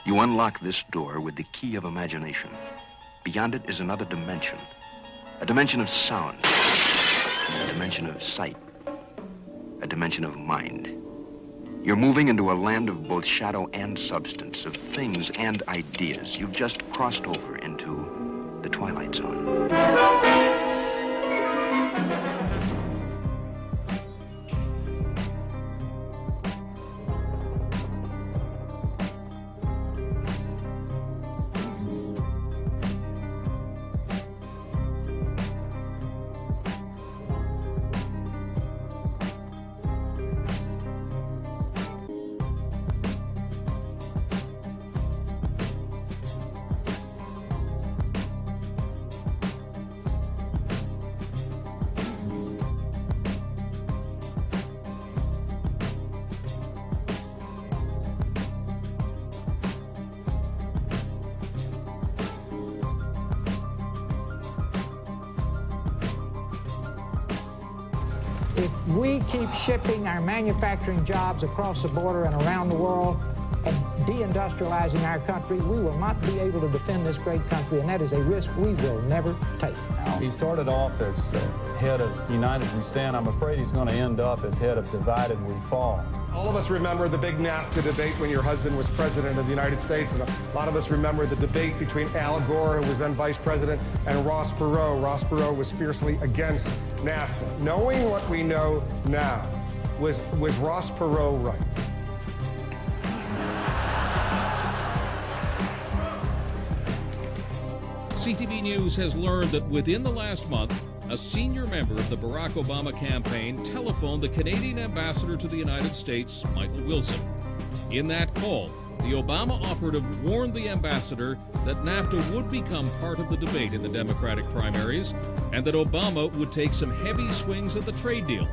You unlock this door with the key of imagination. Beyond it is another dimension. A dimension of sound. A dimension of sight. A dimension of mind. You're moving into a land of both shadow and substance, of things and ideas. You've just crossed over into the Twilight Zone. If we keep shipping our manufacturing jobs across the border and around the world and deindustrializing our country, we will not be able to defend this great country, and that is a risk we will never take. He started off as head of United We Stand. I'm afraid he's going to end up as head of Divided We Fall. All of us remember the big NAFTA debate when your husband was president of the United States, and a lot of us remember the debate between Al Gore, who was then vice president, and Ross Perot. Ross Perot was fiercely against NAFTA. Knowing what we know now, was Ross Perot right? CTV News has learned that within the last month, a senior member of the Barack Obama campaign telephoned the Canadian ambassador to the United States, Michael Wilson. In that call, the Obama operative warned the ambassador that NAFTA would become part of the debate in the Democratic primaries and that Obama would take some heavy swings at the trade deal,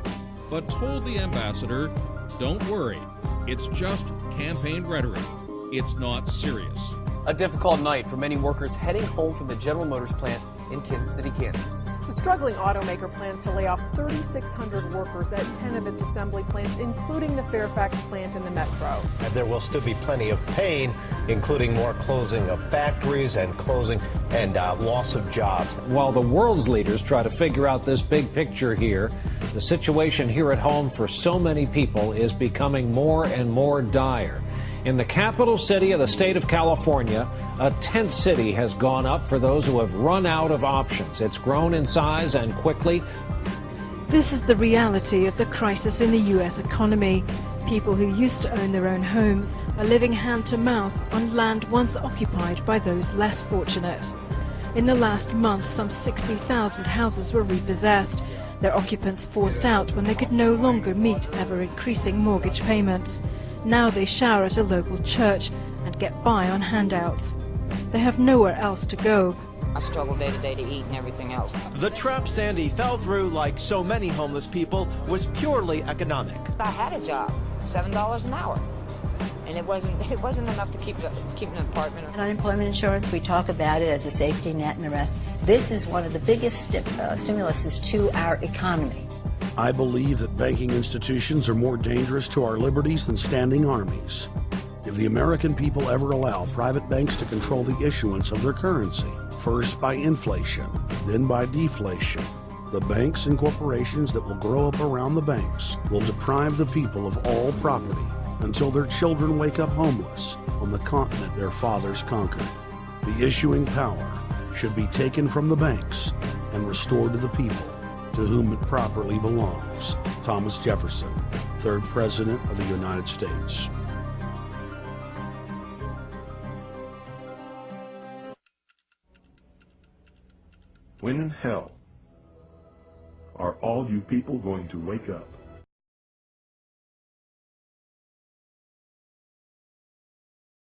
but told the ambassador, "Don't worry, it's just campaign rhetoric. It's not serious." A difficult night for many workers heading home from the General Motors plant in Kansas City, Kansas. The struggling automaker plans to lay off 3,600 workers at 10 of its assembly plants, including the Fairfax plant in the metro. And there will still be plenty of pain, including more closing of factories and closing and loss of jobs. While the world's leaders try to figure out this big picture here, the situation here at home for so many people is becoming more and more dire. In the capital city of the state of California, a tent city has gone up for those who have run out of options. It's grown in size and quickly. This is the reality of the crisis in the U.S. economy. People who used to own their own homes are living hand to mouth on land once occupied by those less fortunate. In the last month, some 60,000 houses were repossessed, their occupants forced out when they could no longer meet ever-increasing mortgage payments. Now they shower at a local church and get by on handouts. They have nowhere else to go. I struggle day to day to eat and everything else. The trap Sandy fell through, like so many homeless people, was purely economic. I had a job, $7 an hour, and it wasn't enough to keep an apartment. And unemployment insurance, we talk about it as a safety net and the rest. This is one of the biggest stimuluses to our economy. I believe that banking institutions are more dangerous to our liberties than standing armies. If the American people ever allow private banks to control the issuance of their currency, first by inflation, then by deflation, the banks and corporations that will grow up around the banks will deprive the people of all property until their children wake up homeless on the continent their fathers conquered. The issuing power should be taken from the banks and restored to the people, to whom it properly belongs. Thomas Jefferson, 3rd President of the United States. When in hell are all you people going to wake up?